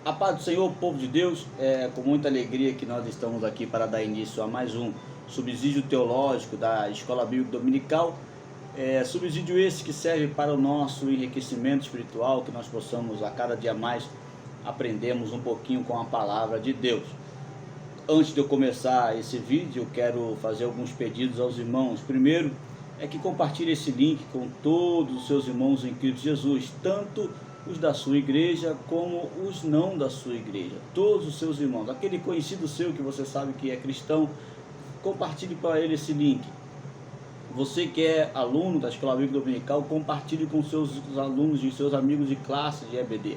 A paz do Senhor, povo de Deus, é com muita alegria que nós estamos aqui para dar início a mais um subsídio teológico da Escola Bíblica Dominical. Subsídio esse que serve para o nosso enriquecimento espiritual, que nós possamos a cada dia mais aprendermos um pouquinho com a palavra de Deus. Antes de eu começar esse vídeo, eu quero fazer alguns pedidos aos irmãos. Primeiro, é que compartilhe esse link com todos os seus irmãos em Cristo Jesus, tanto os da sua igreja como os não da sua igreja, todos os seus irmãos, aquele conhecido seu que você sabe que é cristão, compartilhe para ele esse link. Você que é aluno da Escola Bíblica Dominical, compartilhe com seus alunos e seus amigos de classe de EBD.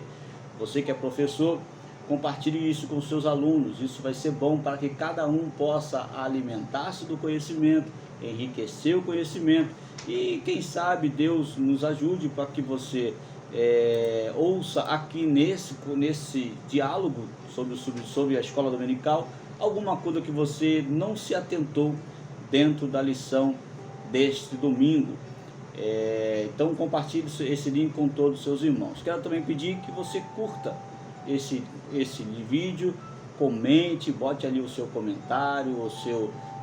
Você que é professor, compartilhe isso com seus alunos. Isso vai ser bom para que cada um possa alimentar-se do conhecimento, enriquecer o conhecimento e quem sabe Deus nos ajude para que você ouça aqui nesse diálogo sobre a escola dominical alguma coisa que você não se atentou dentro da lição deste domingo. Então compartilhe esse link com todos os seus irmãos. Quero também pedir que você curta esse vídeo, comente, bote ali o seu comentário,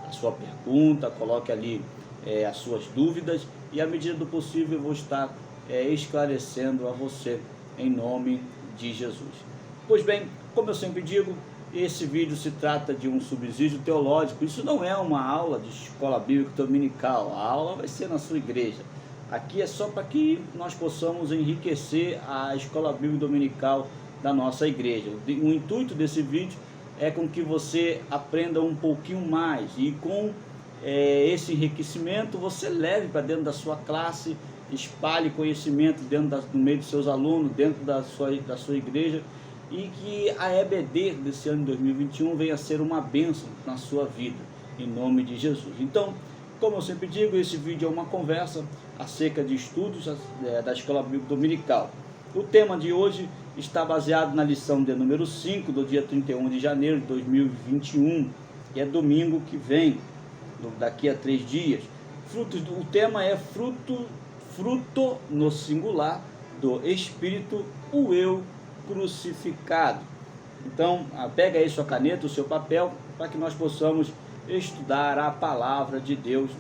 a sua pergunta, coloque ali as suas dúvidas e à medida do possível eu vou estar esclarecendo a você em nome de Jesus. Pois bem, como eu sempre digo, esse vídeo se trata de um subsídio teológico. Isso não é uma aula de escola bíblica dominical, a aula vai ser na sua igreja. Aqui é só para que nós possamos enriquecer a escola bíblica dominical da nossa igreja. O intuito desse vídeo é com que você aprenda um pouquinho mais e com esse enriquecimento você leve para dentro da sua classe, espalhe conhecimento no meio dos seus alunos, dentro da sua igreja, e que a EBD desse ano de 2021 venha a ser uma bênção na sua vida, em nome de Jesus. Então, como eu sempre digo, esse vídeo é uma conversa acerca de estudos da Escola Bíblica Dominical. O tema de hoje está baseado na lição de número 5, do dia 31 de janeiro de 2021, que é domingo que vem, daqui a 3 dias. O tema é fruto no singular do Espírito, o eu crucificado. Então, pega aí sua caneta, o seu papel, para que nós possamos estudar a palavra de Deus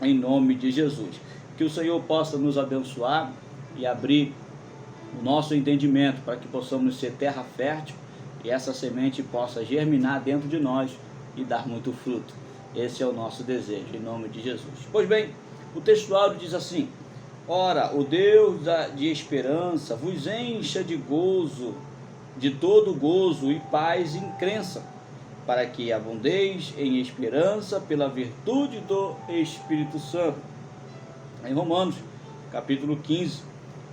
em nome de Jesus. Que o Senhor possa nos abençoar e abrir o nosso entendimento para que possamos ser terra fértil e essa semente possa germinar dentro de nós e dar muito fruto. Esse é o nosso desejo, em nome de Jesus. Pois bem, o textuário diz assim: ora, o Deus de esperança vos encha de gozo, de todo gozo e paz em crença, para que abundeis em esperança pela virtude do Espírito Santo. Em Romanos, capítulo 15,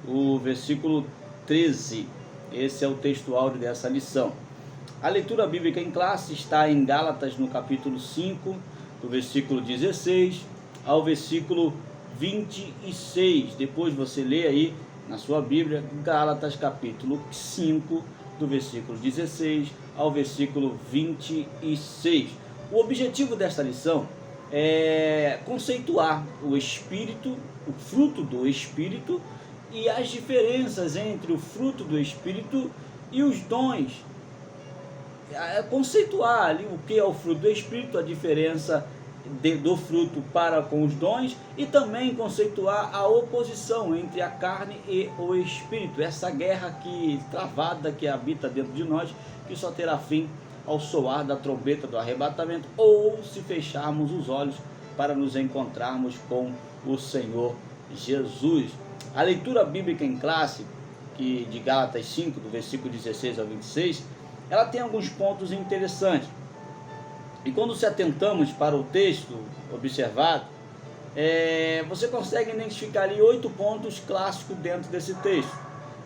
o versículo 13, esse é o textuário dessa lição. A leitura bíblica em classe está em Gálatas, no capítulo 5, do versículo 16 ao versículo 26. Depois você lê aí na sua Bíblia, Gálatas capítulo 5, do versículo 16 ao versículo 26. O objetivo desta lição é conceituar o Espírito, o fruto do Espírito e as diferenças entre o fruto do Espírito e os dons. Conceituar ali o que é o fruto do Espírito, a diferença do fruto para com os dons e também conceituar a oposição entre a carne e o Espírito, essa guerra travada que habita dentro de nós, que só terá fim ao soar da trombeta do arrebatamento ou se fecharmos os olhos para nos encontrarmos com o Senhor Jesus. A leitura bíblica em classe de Gálatas 5, do versículo 16 ao 26, ela tem alguns pontos interessantes. E quando se atentamos para o texto observado, você consegue identificar ali 8 pontos clássicos dentro desse texto.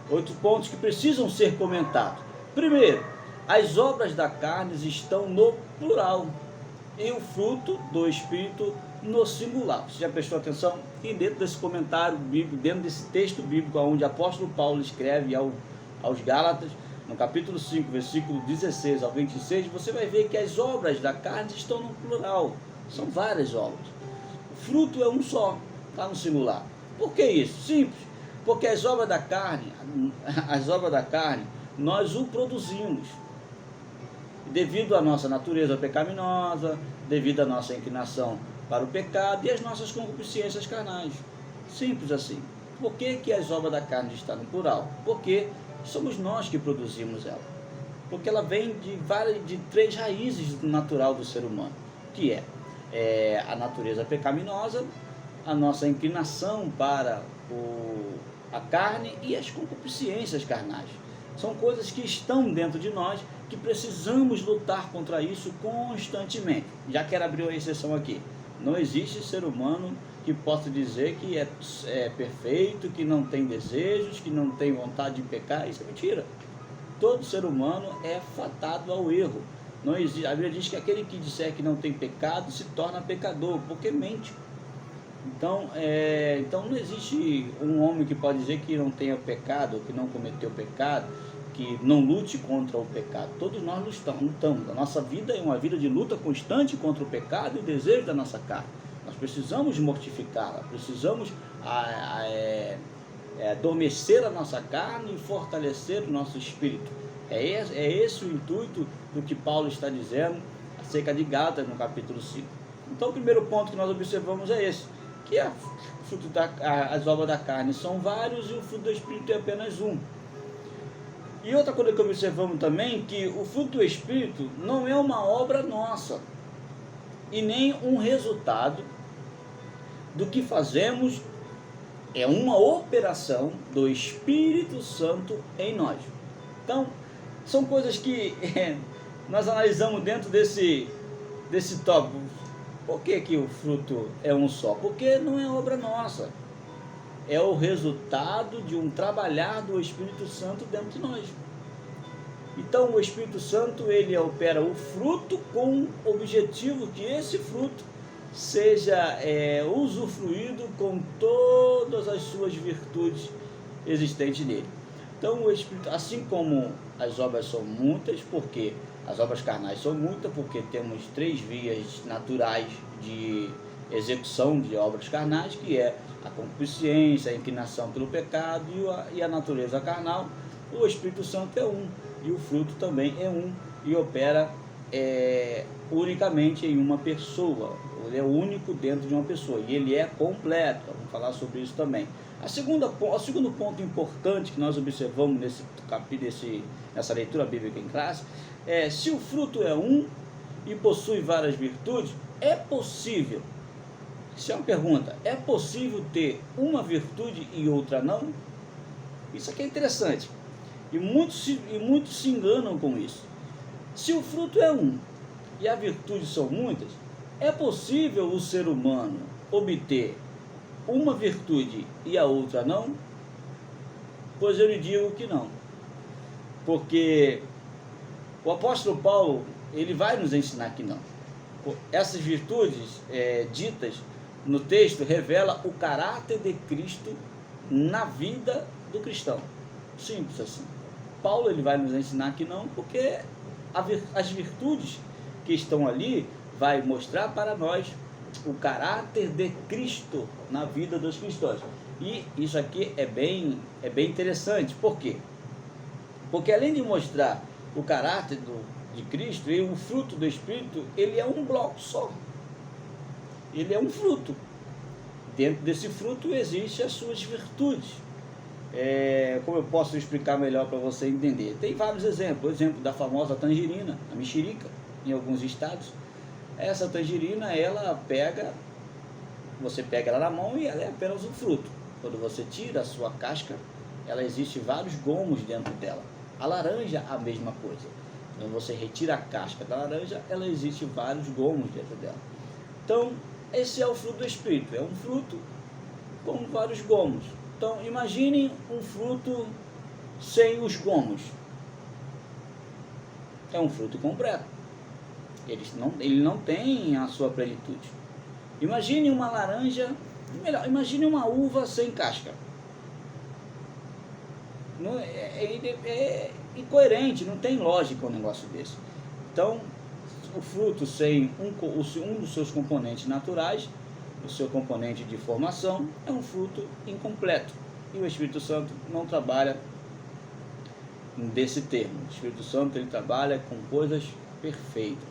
8 pontos que precisam ser comentados. Primeiro, as obras da carne estão no plural e o fruto do Espírito no singular. Você já prestou atenção? E dentro desse comentário bíblico, dentro desse texto bíblico, onde o apóstolo Paulo escreve aos Gálatas, no capítulo 5, versículo 16 ao 26, você vai ver que as obras da carne estão no plural. São várias obras. O fruto é um só, está no singular. Por que isso? Simples. Porque as obras da carne, nós o produzimos. Devido à nossa natureza pecaminosa, devido à nossa inclinação para o pecado e às nossas concupiscências carnais. Simples assim. Por que as obras da carne estão no plural? Porque somos nós que produzimos ela. Porque ela vem de três raízes natural do ser humano, que é a natureza pecaminosa, a nossa inclinação para a carne e as concupiscências carnais. São coisas que estão dentro de nós, que precisamos lutar contra isso constantemente. Já quero abrir uma exceção aqui. Não existe ser humano que possa dizer que é perfeito, que não tem desejos, que não tem vontade de pecar. Isso é mentira. Todo ser humano é fatado ao erro. Não existe, a Bíblia diz que aquele que disser que não tem pecado se torna pecador, porque mente. Então não existe um homem que pode dizer que não tenha pecado, que não cometeu pecado, que não lute contra o pecado. Todos nós lutamos. A nossa vida é uma vida de luta constante contra o pecado e o desejo da nossa carne. Nós precisamos mortificá-la, precisamos adormecer a nossa carne e fortalecer o nosso espírito. É esse o intuito do que Paulo está dizendo acerca de Gálatas no capítulo 5. Então o primeiro ponto que nós observamos é esse, que as obras da carne são vários e o fruto do Espírito é apenas um. E outra coisa que observamos também, que o fruto do Espírito não é uma obra nossa e nem um resultado do que fazemos, é uma operação do Espírito Santo em nós. Então, são coisas que nós analisamos dentro desse tópico. Por que o fruto é um só? Porque não é obra nossa. É o resultado de um trabalhar do Espírito Santo dentro de nós. Então o Espírito Santo, ele opera o fruto com o objetivo que esse fruto seja usufruído com todas as suas virtudes existentes nele. Então o Espírito, assim como as obras são muitas, porque as obras carnais são muitas, porque temos três vias naturais de execução de obras carnais, que é a concupiscência, a inclinação pelo pecado e a natureza carnal. O Espírito Santo é um, e o fruto também é um, e opera unicamente em uma pessoa. Ele é único dentro de uma pessoa, e ele é completo. Vamos falar sobre isso também. O segundo ponto importante que nós observamos nesse capítulo, nessa leitura bíblica em classe, se o fruto é um e possui várias virtudes, é possível. Isso é uma pergunta. É possível ter uma virtude e outra não? Isso aqui é interessante. E muitos se enganam com isso. Se o fruto é um e as virtudes são muitas, é possível o ser humano obter uma virtude e a outra não? Pois eu lhe digo que não. Porque o apóstolo Paulo, ele vai nos ensinar que não. Essas virtudes ditas no texto revela o caráter de Cristo na vida do cristão. Simples assim. Paulo, ele vai nos ensinar que não, porque as virtudes que estão ali vai mostrar para nós o caráter de Cristo na vida dos cristãos. E isso aqui é bem interessante. Por quê? Porque além de mostrar o caráter de Cristo e o fruto do Espírito, ele é um bloco só. Ele é um fruto. Dentro desse fruto existem as suas virtudes. Como eu posso explicar melhor para você entender? Tem vários exemplos. O exemplo da famosa tangerina, a mexerica, em alguns estados. Essa tangerina, você pega ela na mão e ela é apenas um fruto. Quando você tira a sua casca, ela existe vários gomos dentro dela. A laranja, a mesma coisa. Quando você retira a casca da laranja, ela existe vários gomos dentro dela. Então, esse é o fruto do Espírito. É um fruto com vários gomos. Então, imagine um fruto sem os gomos. É um fruto completo. Ele não tem a sua plenitude. Imagine uma laranja, imagine uma uva sem casca. É incoerente, não tem lógica um negócio desse. Então, o fruto sem um dos seus componentes naturais, o seu componente de formação, é um fruto incompleto. E o Espírito Santo não trabalha desse termo. O Espírito Santo, ele trabalha com coisas perfeitas.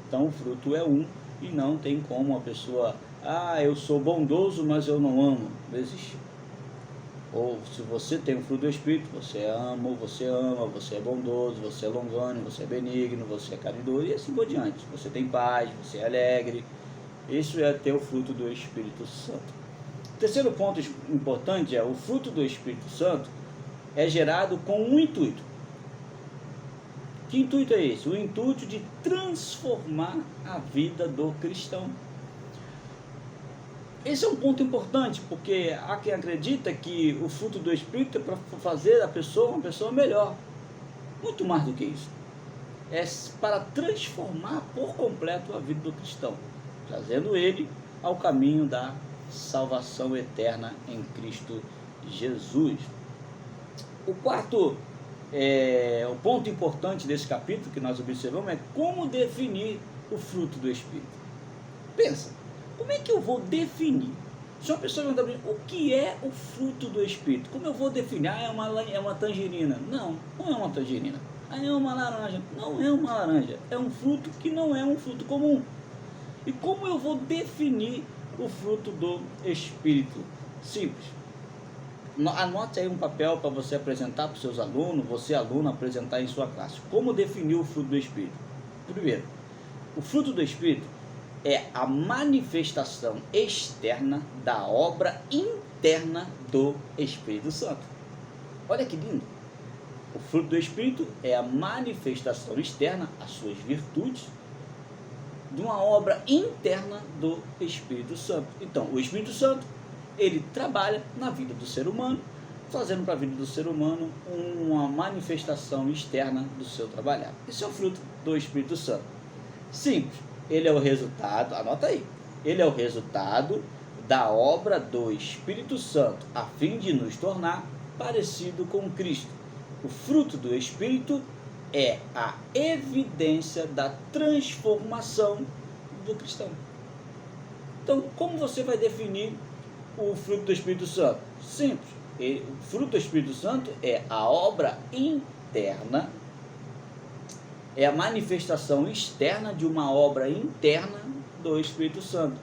Então o fruto é um e não tem como a pessoa, eu sou bondoso, mas eu não amo. Não existe. Ou se você tem o fruto do Espírito, você ama, você é bondoso, você é longânimo, você é benigno, você é caridoso e assim por diante. Você tem paz, você é alegre. Isso é ter o fruto do Espírito Santo. O terceiro ponto importante é o fruto do Espírito Santo é gerado com um intuito. Que intuito é esse? O intuito de transformar a vida do cristão. Esse é um ponto importante, porque há quem acredita que o fruto do Espírito é para fazer a pessoa uma pessoa melhor. Muito mais do que isso. É para transformar por completo a vida do cristão, trazendo ele ao caminho da salvação eterna em Cristo Jesus. O quarto, o ponto importante desse capítulo que nós observamos é como definir o fruto do Espírito. Pensa. Como é que eu vou definir? Se uma pessoa pergunta para mim, o que é o fruto do Espírito? Como eu vou definir? É uma tangerina. Não é uma tangerina. É uma laranja. Não é uma laranja. É um fruto que não é um fruto comum. E como eu vou definir o fruto do Espírito? Simples. Anote aí um papel para você apresentar para os seus alunos, você aluno apresentar em sua classe. Como definir o fruto do Espírito? Primeiro, o fruto do Espírito é a manifestação externa da obra interna do Espírito Santo. Olha que lindo! O fruto do Espírito é a manifestação externa, as suas virtudes, de uma obra interna do Espírito Santo. Então, o Espírito Santo, ele trabalha na vida do ser humano, fazendo para a vida do ser humano uma manifestação externa do seu trabalhar. Esse é o fruto do Espírito Santo. Simples. Ele é o resultado, anota aí, ele é o resultado da obra do Espírito Santo, a fim de nos tornar parecido com Cristo. O fruto do Espírito é a evidência da transformação do cristão. Então, como você vai definir o fruto do Espírito Santo? Simples. O fruto do Espírito Santo é a obra interna, é a manifestação externa de uma obra interna do Espírito Santo.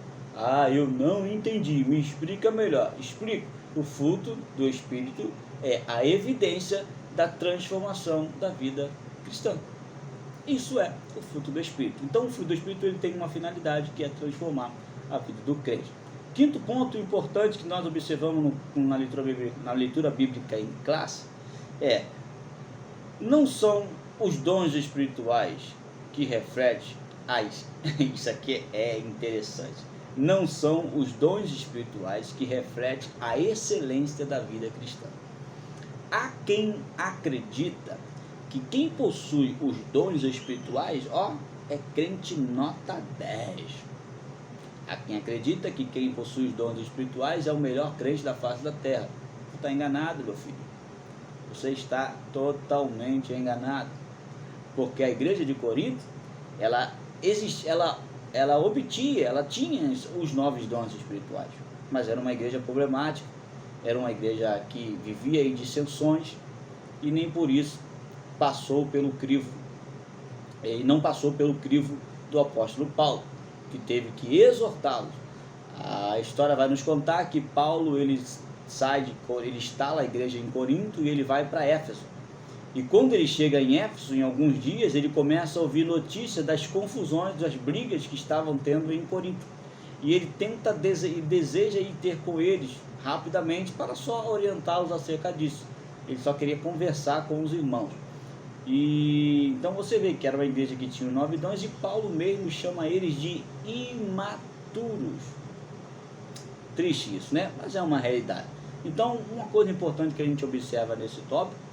Eu não entendi, me explica melhor. Explico. O fruto do Espírito é a evidência da transformação da vida cristã. Isso é o fruto do Espírito. Então, o fruto do Espírito ele tem uma finalidade que é transformar a vida do crente. Quinto ponto importante que nós observamos na leitura bíblica em classe não são os dons espirituais que refletem isso aqui é interessante. Não são os dons espirituais que refletem a excelência da vida cristã. Há quem acredita que quem possui os dons espirituais, é crente nota 10. Há quem acredita que quem possui os dons espirituais é o melhor crente da face da terra. Você está enganado, meu filho. Você está totalmente enganado. Porque a igreja de Corinto, ela tinha os 9 dons espirituais, mas era uma igreja problemática, era uma igreja que vivia em dissensões e nem por isso passou pelo crivo, e não passou pelo crivo do apóstolo Paulo, que teve que exortá-los. A história vai nos contar que Paulo ele instala a igreja em Corinto e ele vai para Éfeso. E quando ele chega em Éfeso, em alguns dias, ele começa a ouvir notícia das confusões, das brigas que estavam tendo em Corinto. E ele deseja ir ter com eles rapidamente para só orientá-los acerca disso. Ele só queria conversar com os irmãos. E então você vê que era uma igreja que tinha 9 dons e Paulo mesmo chama eles de imaturos. Triste isso, né? Mas é uma realidade. Então, uma coisa importante que a gente observa nesse tópico,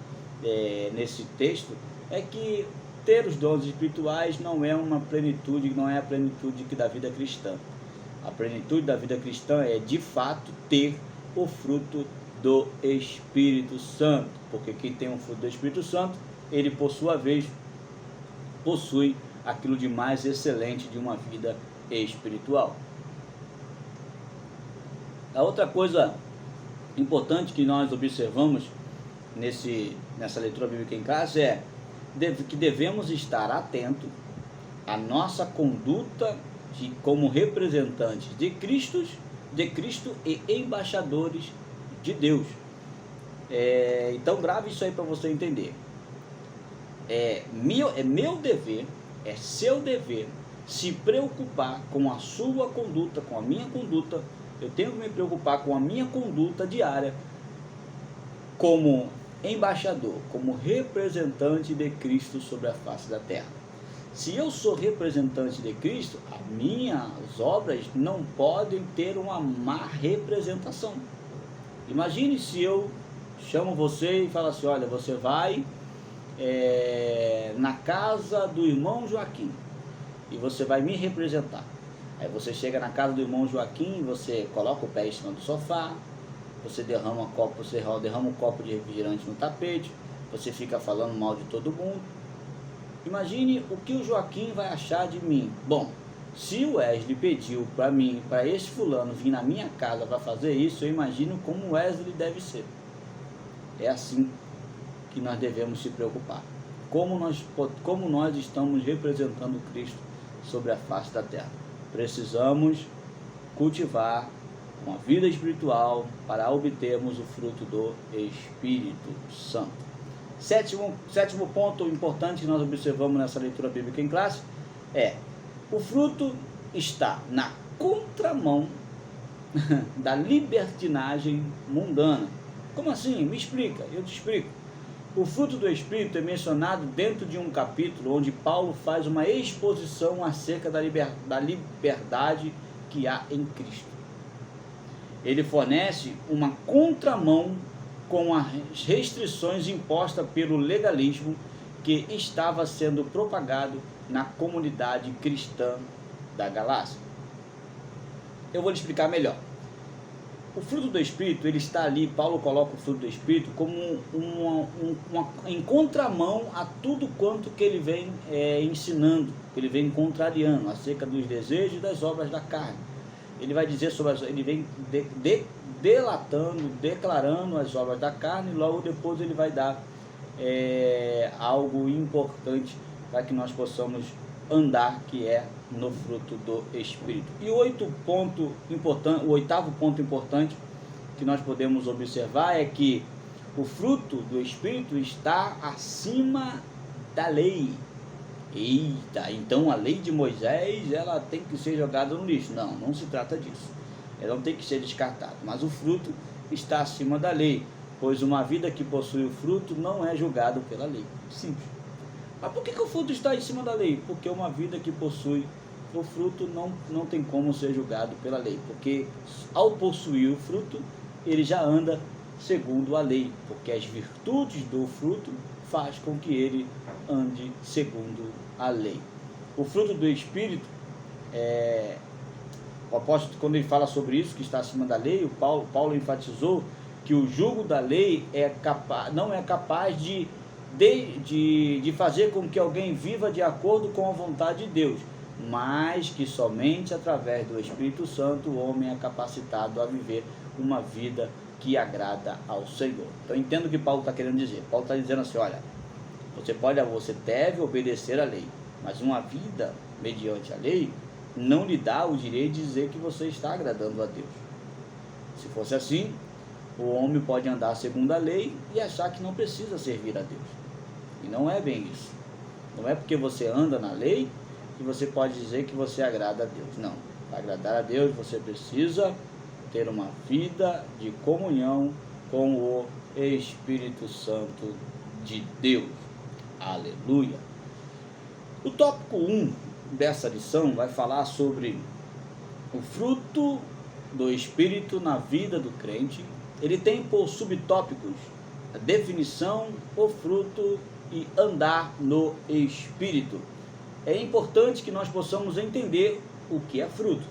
nesse texto, é que ter os dons espirituais não é uma plenitude, não é a plenitude da vida cristã. A plenitude da vida cristã é, de fato, ter o fruto do Espírito Santo, porque quem tem o fruto do Espírito Santo, ele, por sua vez, possui aquilo de mais excelente de uma vida espiritual. A outra coisa importante que nós observamos nessa leitura bíblica em classe é que devemos estar atentos à nossa conduta como representantes de Cristo e embaixadores de Deus. Então grave isso aí para você entender. É meu dever, é seu dever se preocupar com a sua conduta, com a minha conduta. Eu tenho que me preocupar com a minha conduta diária como embaixador, como representante de Cristo sobre a face da terra. Se eu sou representante de Cristo, as minhas obras não podem ter uma má representação. Imagine se eu chamo você e falo assim: olha, você vai na casa do irmão Joaquim e você vai me representar. Aí você chega na casa do irmão Joaquim, você coloca o pé em cima do sofá, você derrama um copo de refrigerante no tapete, você fica falando mal de todo mundo. Imagine o que o Joaquim vai achar de mim. Bom, se o Wesley pediu para mim, para esse fulano vir na minha casa para fazer isso, eu imagino como o Wesley deve ser. É assim que nós devemos se preocupar. Como nós estamos representando Cristo sobre a face da terra. Precisamos cultivar uma vida espiritual para obtermos o fruto do Espírito Santo. Sétimo ponto importante que nós observamos nessa leitura bíblica em classe é: o fruto está na contramão da libertinagem mundana. Como assim? Me explica, eu te explico. O fruto do Espírito é mencionado dentro de um capítulo onde Paulo faz uma exposição acerca da liberdade que há em Cristo. Ele fornece uma contramão com as restrições impostas pelo legalismo que estava sendo propagado na comunidade cristã da Galácia. Eu vou lhe explicar melhor. O fruto do Espírito, ele está ali, Paulo coloca o fruto do Espírito como em contramão a tudo quanto que ele vem ensinando, que ele vem contrariando acerca dos desejos e das obras da carne. Ele vai dizer ele vem declarando as obras da carne, e logo depois ele vai dar algo importante para que nós possamos andar, que é no fruto do Espírito. E o oitavo ponto importante que nós podemos observar é que o fruto do Espírito está acima da lei. Eita, então a lei de Moisés, ela tem que ser jogada no lixo. Não se trata disso. Ela não tem que ser descartada, mas o fruto está acima da lei, pois uma vida que possui o fruto não é julgada pela lei. Simples. Mas por que o fruto está em cima da lei? Porque uma vida que possui o fruto não tem como ser julgado pela lei, porque ao possuir o fruto, ele já anda segundo a lei, porque as virtudes do fruto faz com que ele ande segundo a lei. O fruto do Espírito, o apóstolo, quando ele fala sobre isso, que está acima da lei, o Paulo enfatizou que o jugo da lei não é capaz de fazer com que alguém viva de acordo com a vontade de Deus, mas que somente através do Espírito Santo o homem é capacitado a viver uma vida que agrada ao Senhor. Então entendo o que Paulo está querendo dizer. Paulo está dizendo assim: olha, você deve obedecer à lei, mas uma vida mediante a lei não lhe dá o direito de dizer que você está agradando a Deus. Se fosse assim, o homem pode andar segundo a lei e achar que não precisa servir a Deus. E não é bem isso. Não é porque você anda na lei que você pode dizer que você agrada a Deus. Não. Para agradar a Deus, você precisa ter uma vida de comunhão com o Espírito Santo de Deus. Aleluia. O tópico 1 dessa lição vai falar sobre o fruto do Espírito na vida do crente. Ele tem por subtópicos a definição, o fruto e andar no Espírito. É importante que nós possamos entender o que é fruto.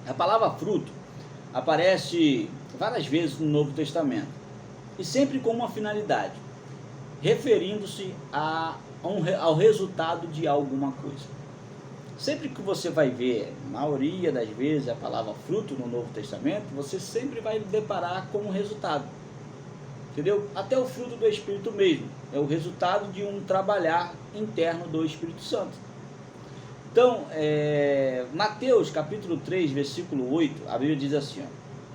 A palavra fruto aparece várias vezes no Novo Testamento e sempre com uma finalidade, referindo-se ao resultado de alguma coisa. Sempre que você vai ver, maioria das vezes, a palavra fruto no Novo Testamento, você sempre vai deparar com um resultado. Entendeu? Até o fruto do Espírito mesmo. É o resultado de um trabalhar interno do Espírito Santo. Então, Mateus capítulo 3, versículo 8, a Bíblia diz assim, ó,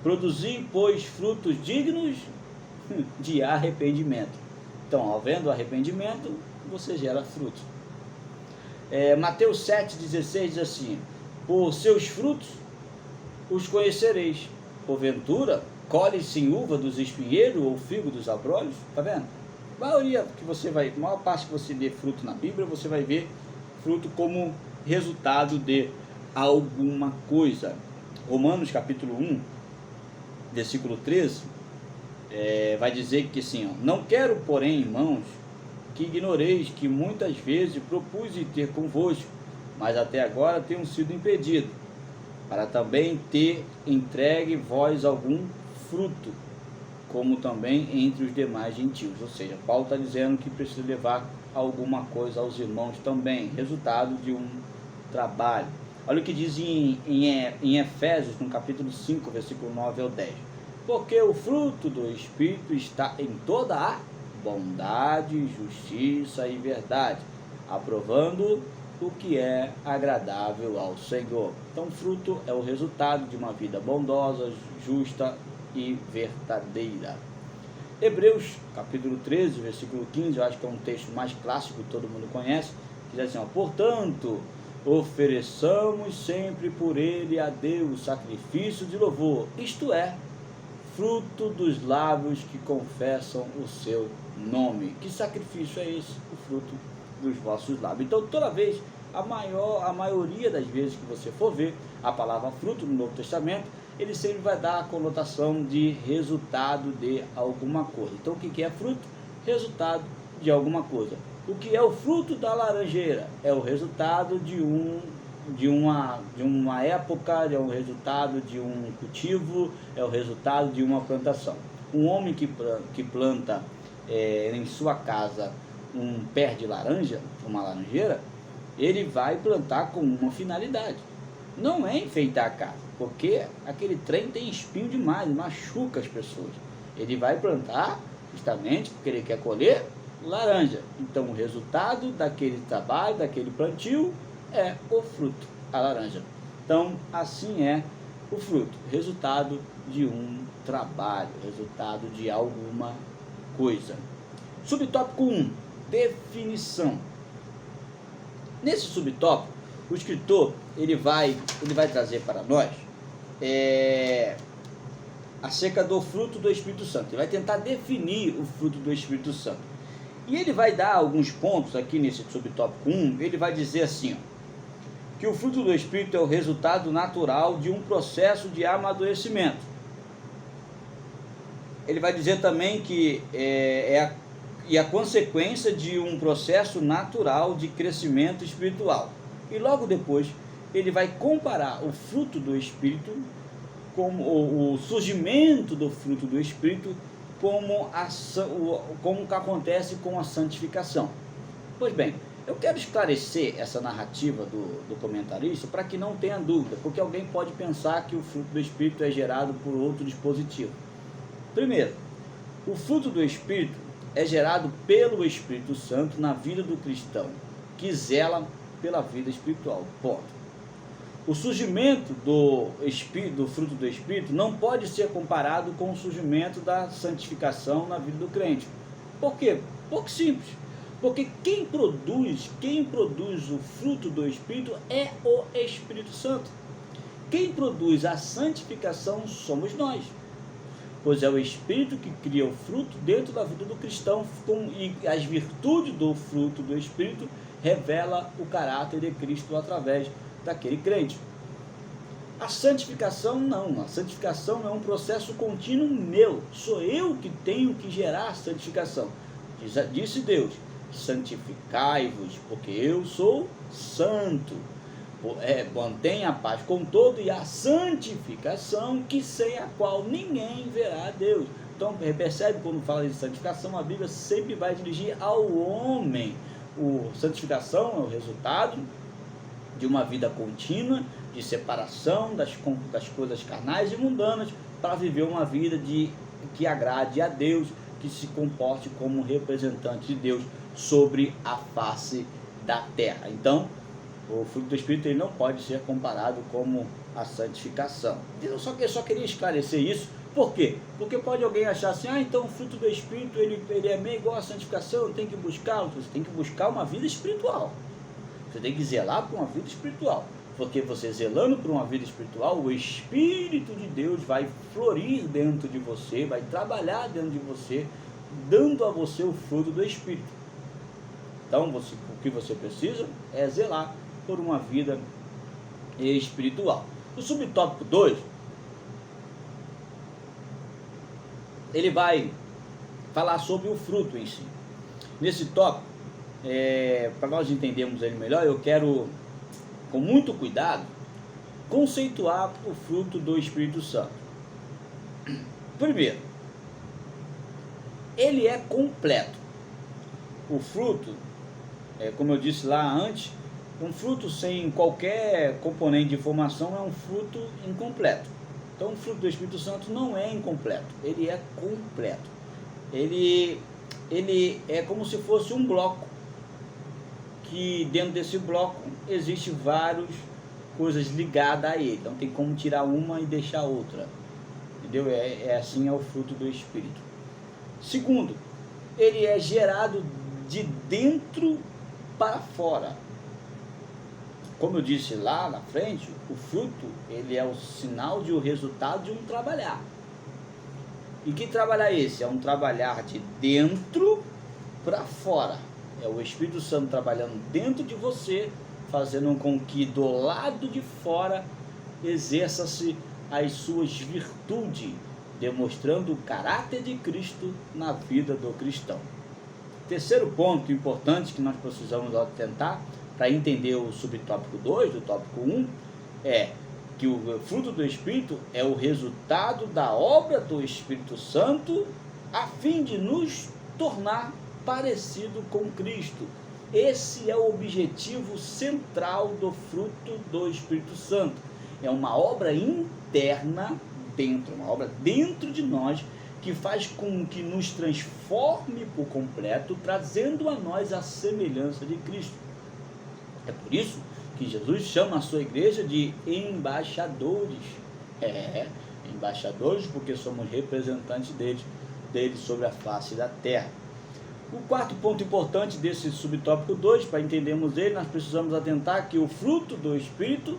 produzi, pois, frutos dignos de arrependimento. Então, havendo arrependimento, você gera fruto. Mateus 7,16 diz assim, por seus frutos os conhecereis. Porventura, colhe-se uva dos espinheiros ou figo dos abrolhos? Tá vendo? A maior parte que você vê fruto na Bíblia, você vai ver fruto como resultado de alguma coisa. Romanos capítulo 1, versículo 13, vai dizer que assim, ó, não quero, porém, irmãos, que ignoreis que muitas vezes propus ter convosco, mas até agora tenho sido impedido, para também ter entregue vós algum fruto, como também entre os demais gentios. Ou seja, Paulo está dizendo que precisa levar alguma coisa aos irmãos também, resultado de um trabalho. Olha o que diz em Efésios, no capítulo 5, versículo 9 ao 10. Porque o fruto do Espírito está em toda a bondade, justiça e verdade, aprovando o que é agradável ao Senhor. Então, fruto é o resultado de uma vida bondosa, justa e verdadeira. Hebreus, capítulo 13, versículo 15, eu acho que é um texto mais clássico que todo mundo conhece, que diz assim, ó, portanto, ofereçamos sempre por ele a Deus sacrifício de louvor, isto é, fruto dos lábios que confessam o seu nome. Que sacrifício é esse? O fruto dos vossos lábios. Então, toda vez, a maioria das vezes que você for ver a palavra fruto no Novo Testamento, ele sempre vai dar a conotação de resultado de alguma coisa. Então, o que é fruto? Resultado de alguma coisa. O que é o fruto da laranjeira? É o resultado de uma época, é o resultado de um cultivo, é o resultado de uma plantação. Um homem que planta em sua casa um pé de laranja, uma laranjeira, ele vai plantar com uma finalidade. Não é enfeitar a casa, porque aquele trem tem espinho demais, machuca as pessoas. Ele vai plantar justamente porque ele quer colher laranja. Então o resultado daquele trabalho, daquele plantio, é o fruto, a laranja. Então assim é o fruto, resultado de um trabalho, resultado de alguma coisa. Subtópico 1, definição. Nesse subtópico, o escritor ele vai trazer para nós acerca do fruto do Espírito Santo. Ele vai tentar definir o fruto do Espírito Santo. E ele vai dar alguns pontos aqui nesse subtópico 1, ele vai dizer assim, ó, que o fruto do Espírito é o resultado natural de um processo de amadurecimento. Ele vai dizer também que a consequência de um processo natural de crescimento espiritual. E logo depois, ele vai comparar o fruto do Espírito, como o surgimento do fruto do Espírito, como que acontece com a santificação. Pois bem, eu quero esclarecer essa narrativa do comentarista para que não tenha dúvida, porque alguém pode pensar que o fruto do Espírito é gerado por outro dispositivo. Primeiro, o fruto do Espírito é gerado pelo Espírito Santo na vida do cristão, que zela pela vida espiritual. Ponto. O surgimento do fruto do Espírito não pode ser comparado com o surgimento da santificação na vida do crente. Por quê? Pouco simples. Porque quem produz o fruto do Espírito é o Espírito Santo. Quem produz a santificação somos nós. Pois é o Espírito que cria o fruto dentro da vida do cristão, e as virtudes do fruto do Espírito revela o caráter de Cristo através daquele crente. A santificação não. A santificação é um processo contínuo meu. Sou eu que tenho que gerar a santificação. Disse Deus, santificai-vos, porque eu sou santo. Mantenha a paz com todo e a santificação, que sem a qual ninguém verá a Deus. Então percebe, quando fala de santificação, a Bíblia sempre vai dirigir ao homem. Santificação é o resultado de uma vida contínua, de separação das coisas carnais e mundanas, para viver uma vida que agrade a Deus, que se comporte como representante de Deus sobre a face da terra. Então, o fruto do Espírito ele não pode ser comparado como a santificação. Eu só queria esclarecer isso. Por quê? Porque pode alguém achar assim, então o fruto do Espírito ele é meio igual à santificação, tem que buscar. Você tem que buscar uma vida espiritual. Você tem que zelar por uma vida espiritual. Porque você zelando por uma vida espiritual, o Espírito de Deus vai florir dentro de você, vai trabalhar dentro de você, dando a você o fruto do Espírito. Então, o que você precisa é zelar por uma vida espiritual. O subtópico 2, ele vai falar sobre o fruto em si. Nesse tópico, para nós entendermos ele melhor, eu quero, com muito cuidado, conceituar o fruto do Espírito Santo. Primeiro, ele é completo. O fruto, como eu disse lá antes, um fruto sem qualquer componente de formação é um fruto incompleto. Então o fruto do Espírito Santo não é incompleto, ele é completo. Ele é como se fosse um bloco, que dentro desse bloco existe várias coisas ligadas a ele. Então tem como tirar uma e deixar outra. Entendeu? Assim é o fruto do Espírito. Segundo, ele é gerado de dentro para fora. Como eu disse lá na frente, o fruto ele é o sinal de o resultado de um trabalhar. E que trabalhar é esse? É um trabalhar de dentro para fora. É o Espírito Santo trabalhando dentro de você, fazendo com que do lado de fora exerça-se as suas virtudes, demonstrando o caráter de Cristo na vida do cristão. Terceiro ponto importante que nós precisamos atentar para entender o subtópico 2 do tópico 1 é que o fruto do Espírito é o resultado da obra do Espírito Santo a fim de nos tornar parecido com Cristo. Esse é o objetivo central do fruto do Espírito Santo. É uma obra interna uma obra dentro de nós, que faz com que nos transforme por completo, trazendo a nós a semelhança de Cristo. É por isso que Jesus chama a sua igreja de embaixadores. Embaixadores, porque somos representantes dele sobre a face da terra. O quarto ponto importante desse subtópico 2, para entendermos ele, nós precisamos atentar que o fruto do Espírito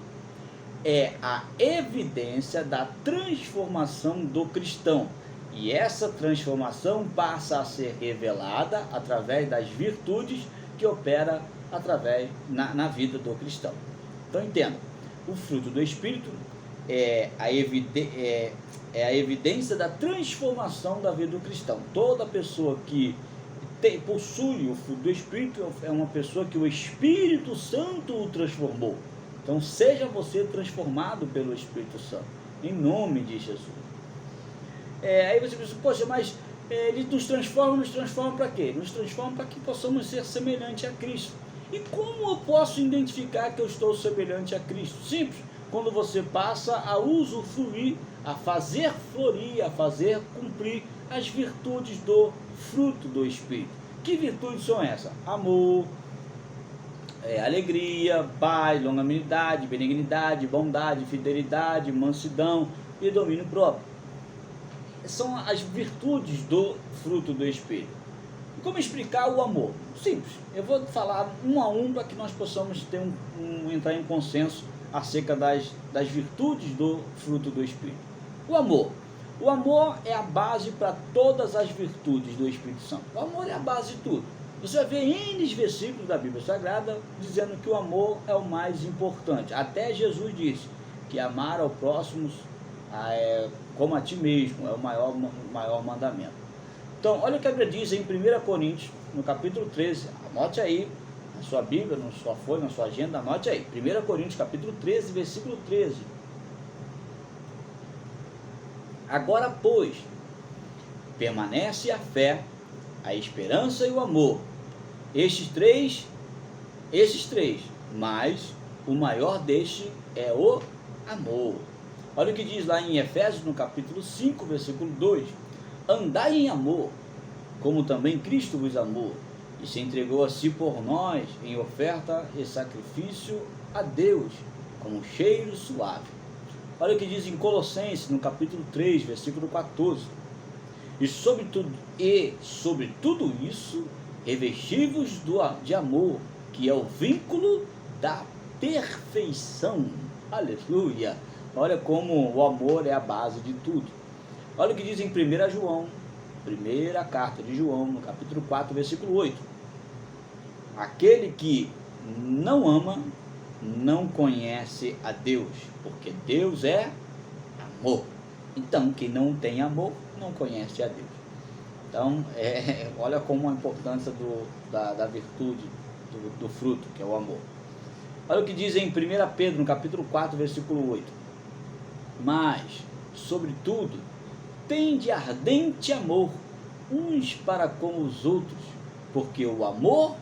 é a evidência da transformação do cristão. E essa transformação passa a ser revelada através das virtudes que opera na vida do cristão. Então entenda, o fruto do Espírito é a evidência da transformação da vida do cristão. Toda pessoa que possui o fruto do Espírito é uma pessoa que o Espírito Santo o transformou. Então seja você transformado pelo Espírito Santo, em nome de Jesus. Aí você pensa, poxa, mas ele nos transforma para quê? Nos transforma para que possamos ser semelhantes a Cristo. E como eu posso identificar que eu estou semelhante a Cristo? Simples, quando você passa a usufruir, a fazer florir, a fazer cumprir as virtudes do fruto do Espírito. Que virtudes são essas? Amor, alegria, paz, longanimidade, benignidade, bondade, fidelidade, mansidão e domínio próprio. São as virtudes do fruto do Espírito. E como explicar o amor? Simples, eu vou falar um a um para que nós possamos entrar em consenso acerca das virtudes do fruto do Espírito. O amor é a base para todas as virtudes do Espírito Santo. O amor é a base de tudo. Você vai ver N versículos da Bíblia Sagrada dizendo que o amor é o mais importante. Até Jesus disse que amar ao próximo como a ti mesmo é o maior mandamento. Então, olha o que a Bíblia diz em 1 Coríntios, no capítulo 13. Anote aí, na sua Bíblia, na sua folha, na sua agenda, anote aí. 1 Coríntios, capítulo 13, versículo 13. Agora, pois, permanece a fé, a esperança e o amor. Esses três, mas o maior deste é o amor. Olha o que diz lá em Efésios, no capítulo 5, versículo 2: andai em amor, como também Cristo vos amou, e se entregou a si por nós, em oferta e sacrifício a Deus, como um cheiro suave. Olha o que diz em Colossenses, no capítulo 3, versículo 14: e sobre tudo isso, revesti-vos de amor, que é o vínculo da perfeição. Aleluia! Olha como o amor é a base de tudo. Olha o que diz em 1 João, primeira carta de João, no capítulo 4, versículo 8: aquele que não ama, não conhece a Deus, porque Deus é amor. Então, quem não tem amor, não conhece a Deus. Então, olha como a importância da virtude, do fruto, que é o amor. Olha o que diz em 1 Pedro, no capítulo 4, versículo 8: mas, sobretudo, tende ardente amor uns para com os outros, porque o amor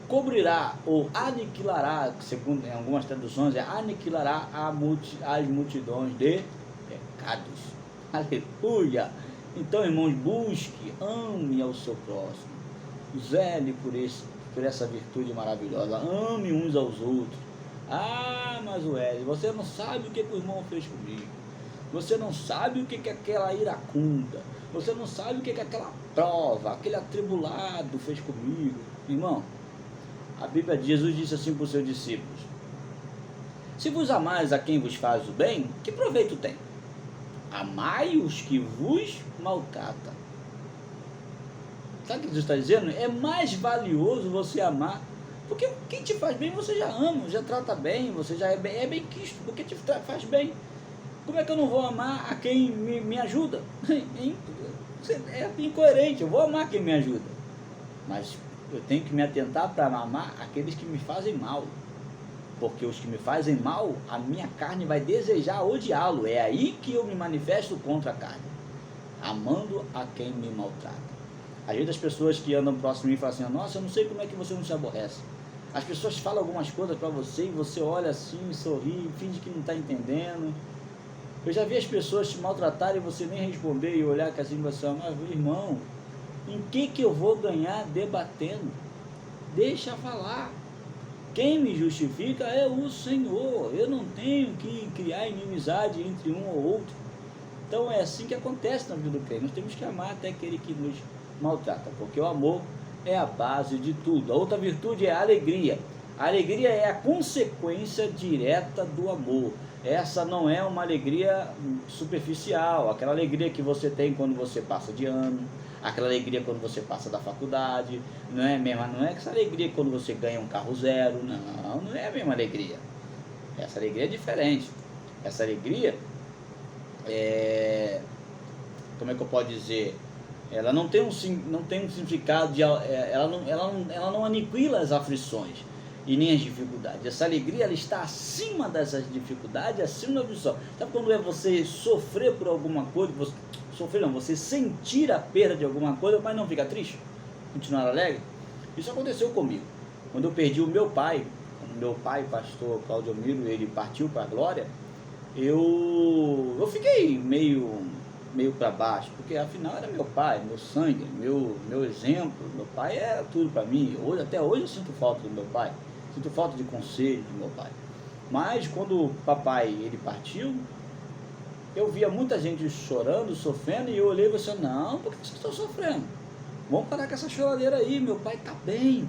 cobrirá ou aniquilará, segundo em algumas traduções aniquilará as multidões de pecados. Aleluia! Então, irmãos, busque, ame ao seu próximo, zele por essa virtude maravilhosa, ame uns aos outros. Ah, mas Wesley, você não sabe o que o irmão fez comigo, você não sabe o que aquela iracunda, você não sabe o que aquela prova, aquele atribulado fez comigo. Irmão, a Bíblia diz, Jesus disse assim para os seus discípulos: se vos amais a quem vos faz o bem, que proveito tem? Amai os que vos maltratam. Sabe o que Jesus está dizendo? É mais valioso você amar, porque quem te faz bem você já ama, já trata bem, você já é bem quisto, porque te faz bem. Como é que eu não vou amar a quem me ajuda? É incoerente. Eu vou amar quem me ajuda, mas eu tenho que me atentar para amar aqueles que me fazem mal, porque os que me fazem mal, a minha carne vai desejar odiá-lo. É aí que eu me manifesto contra a carne, amando a quem me maltrata. Às vezes as pessoas que andam próximo de mim falam assim: nossa, eu não sei como é que você não se aborrece. As pessoas falam algumas coisas para você e você olha assim, sorri, finge que não está entendendo. Eu já vi as pessoas te maltratarem e você nem responder e olhar assim e você: mas irmão, em que eu vou ganhar debatendo? Deixa falar. Quem me justifica é o Senhor. Eu não tenho que criar inimizade entre um ou outro. Então é assim que acontece na vida do crente. Nós temos que amar até aquele que nos maltrata, porque o amor é a base de tudo. A outra virtude é a alegria. A alegria é a consequência direta do amor. Essa não é uma alegria superficial, aquela alegria que você tem quando você passa de ano, aquela alegria quando você passa da faculdade, não é essa alegria quando você ganha um carro zero, não é a mesma alegria. Essa alegria é diferente. Essa alegria como é que eu posso dizer? Ela não tem um significado ela não aniquila as aflições e nem as dificuldades. Essa alegria, ela está acima dessas dificuldades, acima da aflição. Sabe quando é você sofrer por alguma coisa, você sentir a perda de alguma coisa, mas não fica triste, continuar alegre? Isso aconteceu comigo quando eu perdi o meu pai. Meu pai, pastor Claudio Miro, ele partiu para a glória. Eu fiquei meio para baixo, porque afinal era meu pai, meu sangue, meu exemplo. Meu pai era tudo para mim. Até hoje eu sinto falta do meu pai, sinto falta de conselho do meu pai. Mas quando o papai ele partiu, eu via muita gente chorando, sofrendo, e eu olhei e falei assim: não, por que vocês estão sofrendo? Vamos parar com essa choradeira aí, meu pai está bem.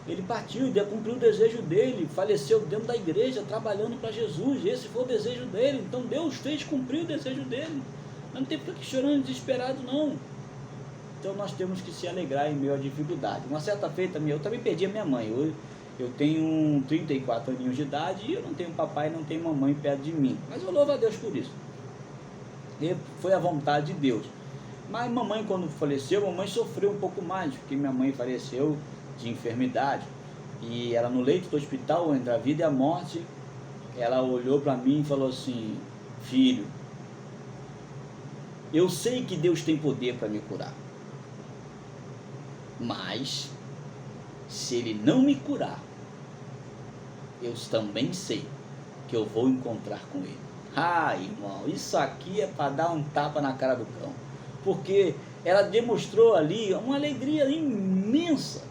Ele partiu, ele cumpriu o desejo dele, faleceu dentro da igreja, trabalhando para Jesus. Esse foi o desejo dele. Então Deus fez cumprir o desejo dele. Não tem por que chorando desesperado, não. Então nós temos que se alegrar em meio à dificuldade. Uma certa feita, eu também perdi a minha mãe. Eu tenho 34 aninhos de idade e eu não tenho papai, não tenho mamãe perto de mim. Mas eu louvo a Deus por isso. E foi a vontade de Deus. Mas mamãe, quando faleceu, mamãe sofreu um pouco mais, porque minha mãe faleceu de enfermidade, e ela no leito do hospital, entre a vida e a morte, ela olhou para mim e falou assim: filho, eu sei que Deus tem poder para me curar, mas se Ele não me curar, eu também sei que eu vou encontrar com ele. Ah, irmão, isso aqui é para dar um tapa na cara do cão, porque ela demonstrou ali uma alegria imensa,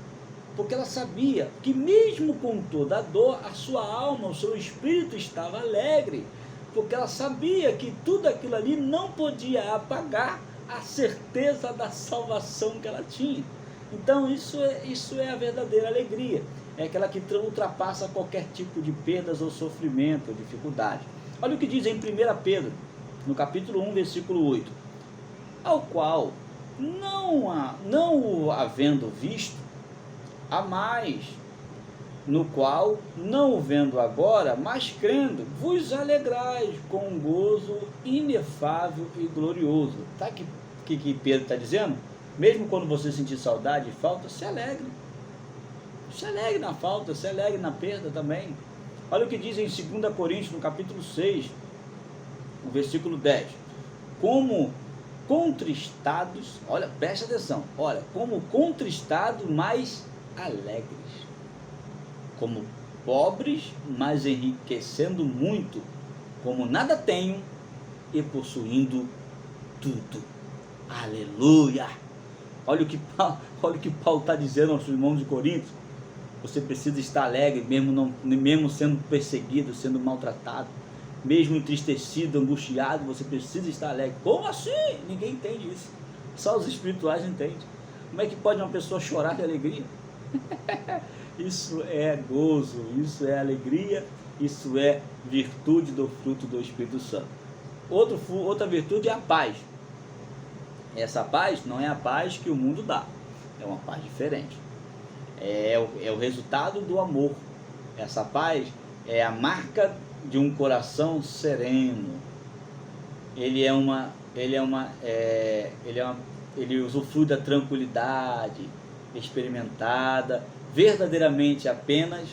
porque ela sabia que mesmo com toda a dor, a sua alma, o seu espírito estava alegre, porque ela sabia que tudo aquilo ali não podia apagar a certeza da salvação que ela tinha. Então isso é a verdadeira alegria, é aquela que ultrapassa qualquer tipo de perdas ou sofrimento ou dificuldade. Olha o que diz em 1 Pedro, no capítulo 1, versículo 8, ao qual, não o havendo visto, há mais, no qual, não o vendo agora, mas crendo, vos alegrais com um gozo inefável e glorioso. Tá que Pedro está dizendo? Mesmo quando você sentir saudade e falta, se alegre. Se alegre na falta, se alegre na perda também. Olha o que diz em 2 Coríntios, no capítulo 6, no versículo 10. Como contristados, olha, preste atenção, olha, como contristados, mas alegres. Como pobres, mas enriquecendo muito. Como nada tenho e possuindo tudo. Aleluia! Olha o que Paulo está dizendo aos irmãos de Corinto. Você precisa estar alegre, mesmo sendo perseguido, sendo maltratado, mesmo entristecido, angustiado, você precisa estar alegre. Como assim? Ninguém entende isso. Só os espirituais entendem. Como é que pode uma pessoa chorar de alegria? Isso é gozo, isso é alegria, isso é virtude do fruto do Espírito Santo. Outra virtude é a paz. Essa paz não é a paz que o mundo dá, é uma paz diferente. É o resultado do amor. Essa paz é a marca de um coração sereno. Ele usufrui da tranquilidade experimentada verdadeiramente apenas,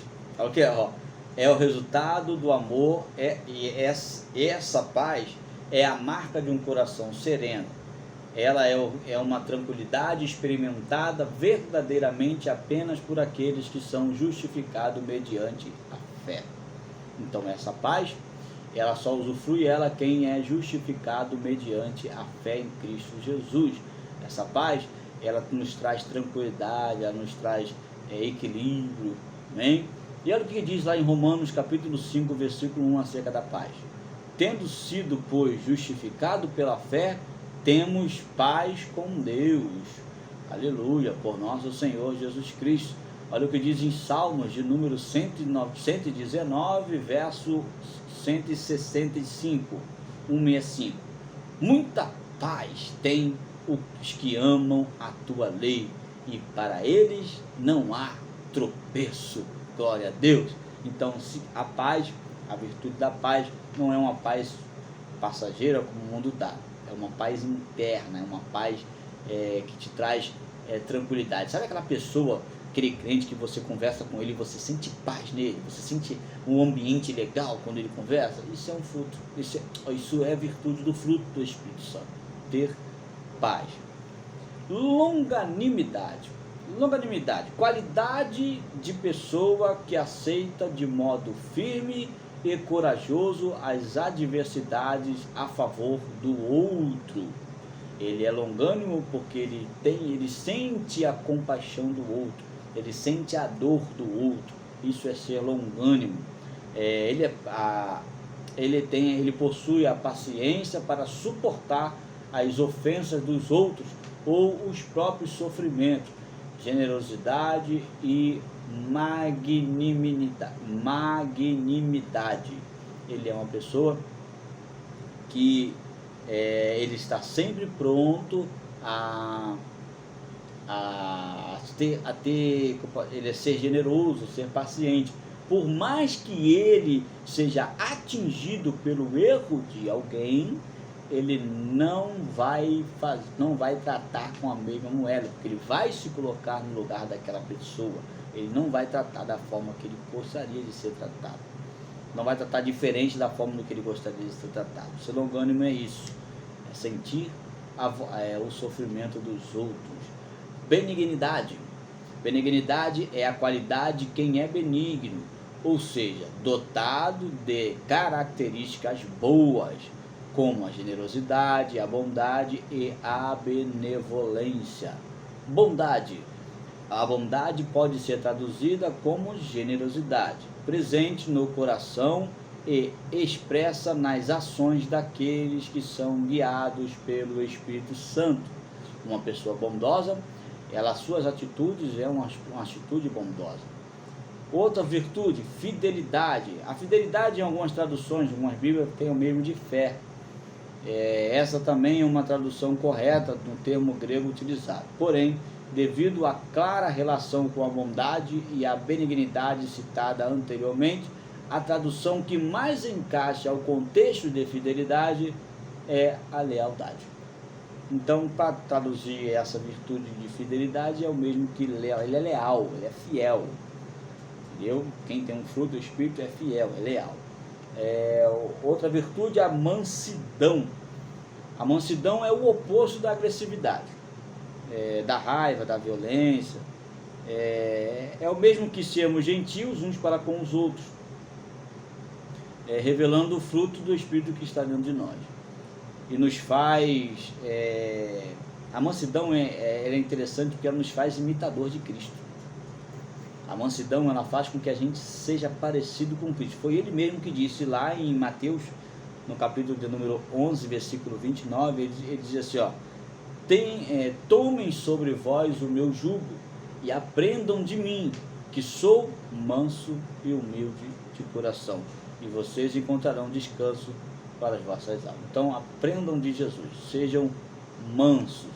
é o resultado do amor, essa paz é a marca de um coração sereno. Ela é uma tranquilidade experimentada verdadeiramente apenas por aqueles que são justificados mediante a fé. Então essa paz, ela só usufrui ela quem é justificado mediante a fé em Cristo Jesus. Essa paz, ela nos traz tranquilidade, ela nos traz equilíbrio, amém? E olha o que diz lá em Romanos capítulo 5, versículo 1 acerca da paz. Tendo sido, pois, justificado pela fé, temos paz com Deus, aleluia, por nosso Senhor Jesus Cristo. Olha o que diz em Salmos de número 119, verso 165, 165. Muita paz tem os que amam a tua lei, e para eles não há tropeço. Glória a Deus. Então, a paz, a virtude da paz, não é uma paz passageira como o mundo dá. É uma paz interna, é uma paz que te traz tranquilidade. Sabe aquela pessoa, aquele crente que você conversa com ele, você sente paz nele, você sente um ambiente legal quando ele conversa? Isso é um fruto, isso é virtude do fruto do Espírito Santo, ter paz. Longanimidade, qualidade de pessoa que aceita de modo firme e corajoso as adversidades a favor do outro. Ele é longânimo porque ele sente a compaixão do outro, ele sente a dor do outro. Isso é ser longânimo. Ele possui a paciência para suportar as ofensas dos outros ou os próprios sofrimentos. Generosidade e magnanimidade. Ele é uma pessoa que ele está sempre pronto ele é ser generoso, ser paciente. Por mais que ele seja atingido pelo erro de alguém, ele não vai tratar com a mesma moeda, porque ele vai se colocar no lugar daquela pessoa. Ele não vai tratar da forma que ele gostaria de ser tratado, não vai tratar diferente da forma do que ele gostaria de ser tratado. Ser longânimo é isso, é sentir o sofrimento dos outros. Benignidade é a qualidade de quem é benigno, ou seja, dotado de características boas, como a generosidade, a bondade e a benevolência. Bondade. A bondade pode ser traduzida como generosidade, presente no coração e expressa nas ações daqueles que são guiados pelo Espírito Santo. Uma pessoa bondosa, suas atitudes é uma atitude bondosa. Outra virtude, fidelidade. A fidelidade, em algumas traduções, em algumas bíblias, tem o mesmo de fé. Essa também é uma tradução correta no termo grego utilizado. Porém, devido à clara relação com a bondade e a benignidade citada anteriormente, a tradução que mais encaixa ao contexto de fidelidade é a lealdade. Então, para traduzir essa virtude de fidelidade, é o mesmo que ele é leal, ele é fiel. Entendeu? Quem tem um fruto do Espírito é fiel, é leal. Outra virtude é a mansidão. A mansidão é o oposto da agressividade, da raiva, da violência. É o mesmo que sermos gentios uns para com os outros, revelando o fruto do Espírito que está dentro de nós. E nos faz... a mansidão é interessante porque ela nos faz imitador de Cristo. A mansidão, ela faz com que a gente seja parecido com Cristo. Foi ele mesmo que disse lá em Mateus, no capítulo de número 11, versículo 29, ele diz assim, tomem sobre vós o meu jugo e aprendam de mim, que sou manso e humilde de coração, e vocês encontrarão descanso para as vossas almas. Então, aprendam de Jesus, sejam mansos.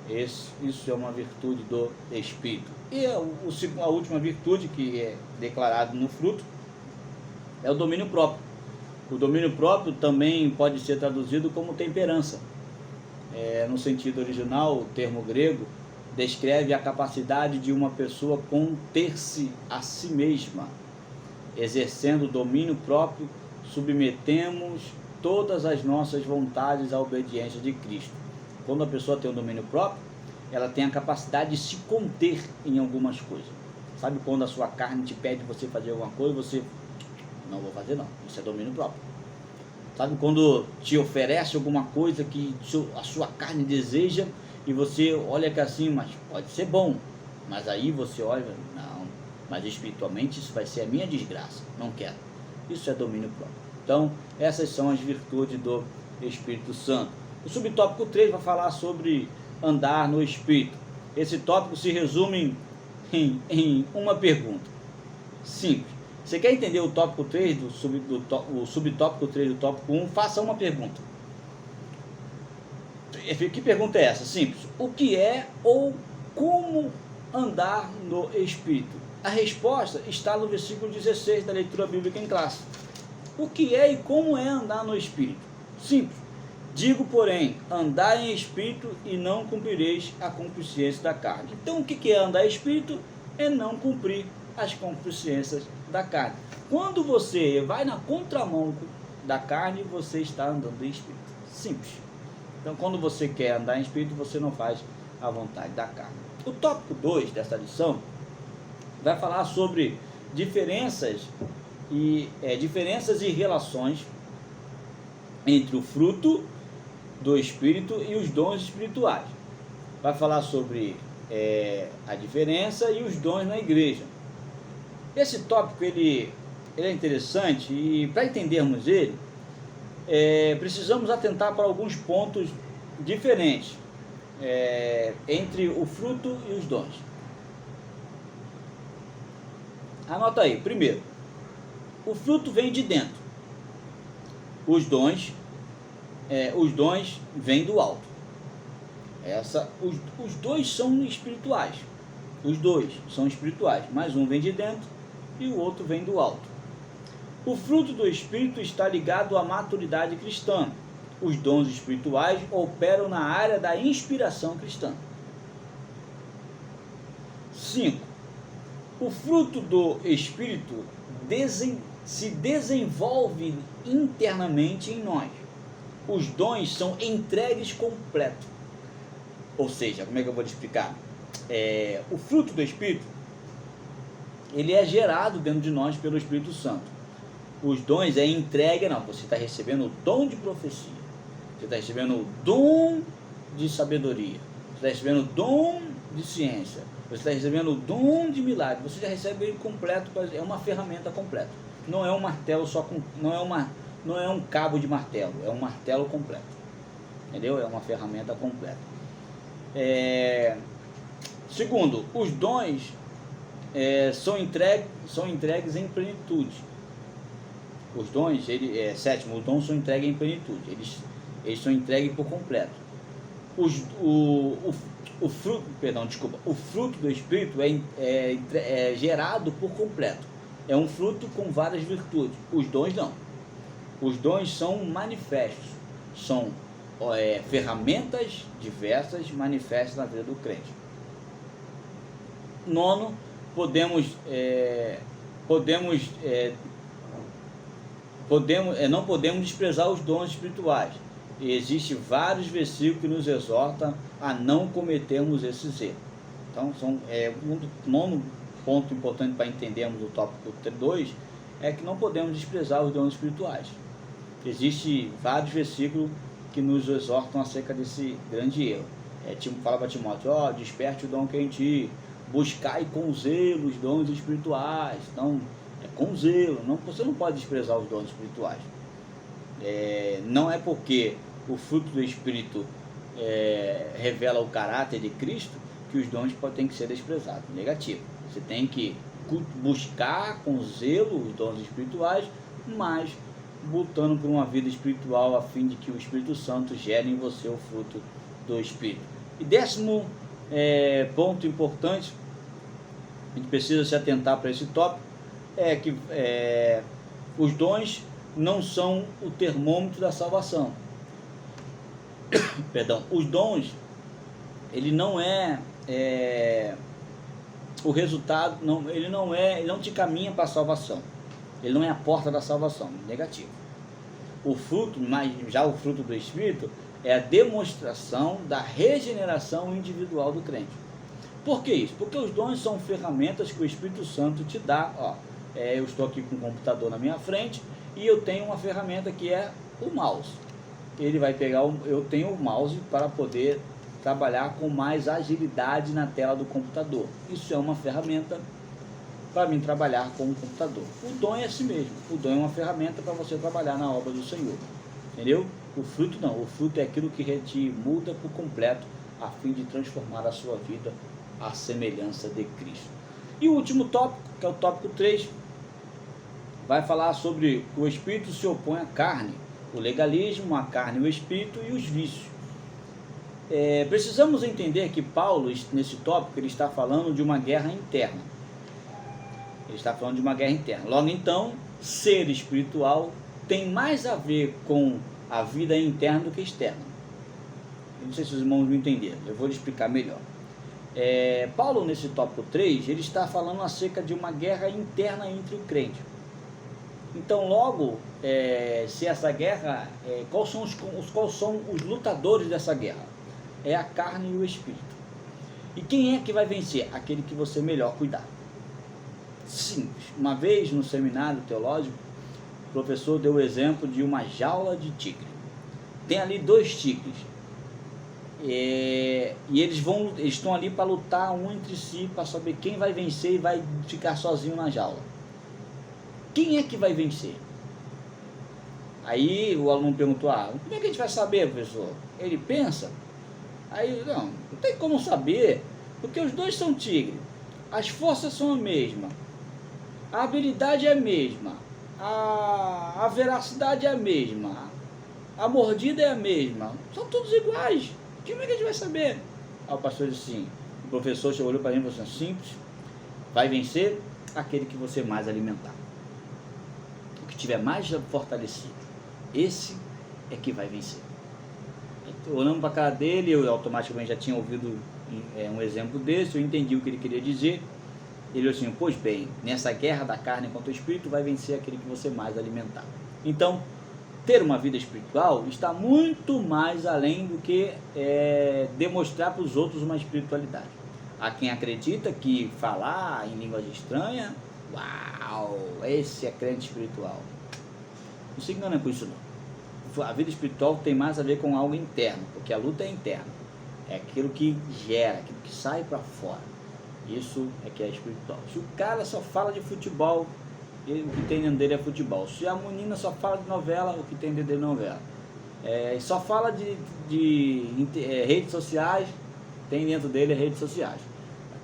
Isso é uma virtude do Espírito. E a última virtude que é declarada no fruto é o domínio próprio. O domínio próprio também pode ser traduzido como temperança. No sentido original, o termo grego descreve a capacidade de uma pessoa conter-se a si mesma. Exercendo domínio próprio, submetemos todas as nossas vontades à obediência de Cristo. Quando a pessoa tem um domínio próprio, ela tem a capacidade de se conter em algumas coisas. Sabe quando a sua carne te pede você fazer alguma coisa, você... não vou fazer não, isso é domínio próprio. Sabe quando te oferece alguma coisa que a sua carne deseja e você olha que assim, mas pode ser bom. Mas aí você olha, não, mas espiritualmente isso vai ser a minha desgraça, não quero. Isso é domínio próprio. Então, essas são as virtudes do Espírito Santo. O subtópico 3 vai falar sobre andar no Espírito. Esse tópico se resume em uma pergunta simples. Você quer entender o tópico 3 o subtópico 3 do tópico 1? Faça uma pergunta. Que pergunta é essa? Simples. O que é ou como andar no Espírito? A resposta está no versículo 16 da leitura bíblica em classe. O que é e como é andar no Espírito? Simples. Digo, porém, andar em Espírito e não cumprireis a concupiscência da carne. Então, o que é andar em Espírito? É não cumprir as concupiscências da carne. Quando você vai na contramão da carne, você está andando em Espírito. Simples. Então, quando você quer andar em Espírito, você não faz a vontade da carne. O tópico 2 dessa lição vai falar sobre diferenças e relações entre o fruto do Espírito e os dons espirituais. Vai falar sobre a diferença e os dons na igreja. Esse tópico ele é interessante e para entendermos ele, precisamos atentar para alguns pontos diferentes entre o fruto e os dons. Anota aí. Primeiro, o fruto vem de dentro. Os dons vêm do alto. Os dois são espirituais. Os dois são espirituais, mas um vem de dentro e o outro vem do alto. O fruto do Espírito está ligado à maturidade cristã. Os dons espirituais operam na área da inspiração cristã. 5. O fruto do Espírito se desenvolve internamente em nós. Os dons são entregues completos. Ou seja, como é que eu vou te explicar? O fruto do Espírito, ele é gerado dentro de nós pelo Espírito Santo. Os dons é entregue, não, você está recebendo o dom de profecia, você está recebendo o dom de sabedoria, você está recebendo o dom de ciência, você está recebendo o dom de milagre, você já recebe ele completo, é uma ferramenta completa. Não é um martelo só com, não é um cabo de martelo, é um martelo completo. Entendeu? É uma ferramenta completa. Segundo, os dons são entregues em plenitude. Os dons, sétimo, os dons são entregues em plenitude. Eles são entregues por completo. O fruto do Espírito é gerado por completo. É um fruto com várias virtudes. Os dons não. Os dons são manifestos. São ferramentas diversas manifestas na vida do crente. Nono, não podemos desprezar os dons espirituais. E existem vários versículos que nos exortam a não cometermos esses erros. Então, nono ponto importante para entendermos o tópico 2 é que não podemos desprezar os dons espirituais. Existem vários versículos que nos exortam acerca desse grande erro. Fala para Timóteo, desperte o dom que é em ti, buscai com zelo os dons espirituais. Então, com zelo, você não pode desprezar os dons espirituais. Não é porque o fruto do Espírito revela o caráter de Cristo que os dons têm que ser desprezados. Negativo. Você tem que buscar com zelo os dons espirituais, mas lutando por uma vida espiritual a fim de que o Espírito Santo gere em você o fruto do Espírito. E décimo ponto importante, a gente precisa se atentar para esse tópico, é que os dons não são o termômetro da salvação. Perdão, os dons, ele não o resultado, ele não te caminha para a salvação. Ele não é a porta da salvação, negativo. O fruto, mas já o fruto do Espírito, é a demonstração da regeneração individual do crente. Por que isso? Porque os dons são ferramentas que o Espírito Santo te dá. Eu estou aqui com o computador na minha frente e eu tenho uma ferramenta que é o mouse. Ele vai pegar, eu tenho o mouse para poder trabalhar com mais agilidade na tela do computador. Isso é uma ferramenta para mim trabalhar com o computador. O dom é assim mesmo. O dom é uma ferramenta para você trabalhar na obra do Senhor. Entendeu? O fruto não. O fruto é aquilo que te muda por completo a fim de transformar a sua vida à semelhança de Cristo. E o último tópico, que é o tópico 3, vai falar sobre o Espírito se opõe à carne, o legalismo, a carne, o Espírito e os vícios. Precisamos entender que Paulo, nesse tópico, ele está falando de uma guerra interna. Ele está falando de uma guerra interna. Logo então, ser espiritual tem mais a ver com a vida interna do que externa. Eu não sei se os irmãos me entenderam, eu vou lhe explicar melhor. Paulo, nesse tópico 3, ele está falando acerca de uma guerra interna entre o crente. Então, logo, se essa guerra, quais são os lutadores dessa guerra? É a carne e o espírito. E quem é que vai vencer? Aquele que você melhor cuidar. Simples. Uma vez no seminário teológico, o professor deu o exemplo de uma jaula de tigre. Tem ali 2 tigres. E eles estão ali para lutar um entre si, para saber quem vai vencer e vai ficar sozinho na jaula. Quem é que vai vencer? Aí o aluno perguntou, como é que a gente vai saber, professor? Ele pensa. Aí, não tem como saber, porque os 2 são tigres. As forças são a mesma. A habilidade é a mesma. A veracidade é a mesma. A mordida é a mesma. São todos iguais. Como é que a gente vai saber? Aí o pastor disse assim, o professor olhou para mim e falou assim, simples, vai vencer aquele que você mais alimentar. O que tiver mais fortalecido. Esse é que vai vencer. Olhando para a cara dele, eu automaticamente já tinha ouvido um exemplo desse, eu entendi o que ele queria dizer. Ele disse assim, pois bem, nessa guerra da carne contra o espírito, vai vencer aquele que você mais alimentar. Então, ter uma vida espiritual está muito mais além do que demonstrar para os outros uma espiritualidade. Há quem acredita que falar em línguas estranhas, uau, esse é crente espiritual. Não se engana com isso não. A vida espiritual tem mais a ver com algo interno, porque a luta é interna. É aquilo que gera, aquilo que sai para fora. Isso é que é espiritual. Se o cara só fala de futebol, o que tem dentro dele é futebol. Se a menina só fala de novela, o que tem dentro dele é novela. Só fala de redes sociais, tem dentro dele redes sociais.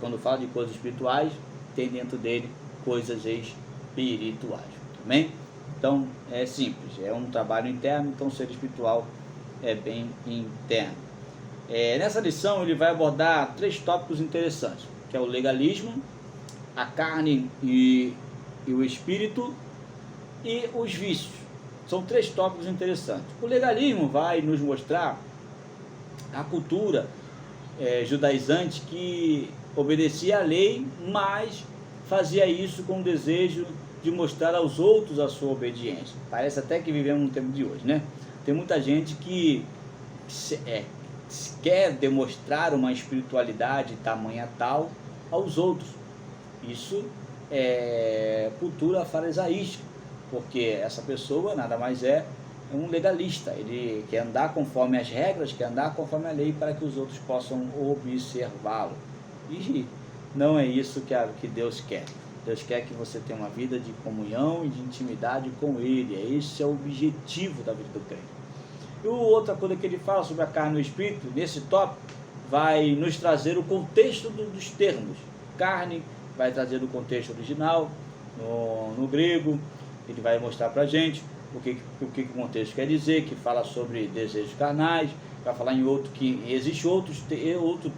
Quando fala de coisas espirituais, tem dentro dele coisas espirituais. Amém? Então é simples, é um trabalho interno, então ser espiritual é bem interno. Nessa lição ele vai abordar 3 tópicos interessantes, que é o legalismo, a carne e o espírito e os vícios. São 3 tópicos interessantes. O legalismo vai nos mostrar a cultura judaizante que obedecia à lei, mas fazia isso com o desejo de mostrar aos outros a sua obediência. Parece até que vivemos no tempo de hoje, né? Tem muita gente que quer demonstrar uma espiritualidade tamanha tal aos outros. Isso é cultura farisaística, porque essa pessoa nada mais é um legalista. Ele quer andar conforme as regras, quer andar conforme a lei para que os outros possam observá-lo. E não é isso que Deus quer. Deus quer que você tenha uma vida de comunhão e de intimidade com Ele. Esse é o objetivo da vida do crente. E outra coisa que ele fala sobre a carne e o espírito, nesse tópico, vai nos trazer o contexto dos termos. Carne vai trazer o contexto original, no grego. Ele vai mostrar para a gente o que o contexto quer dizer, que fala sobre desejos carnais. Vai falar em outro que existe outro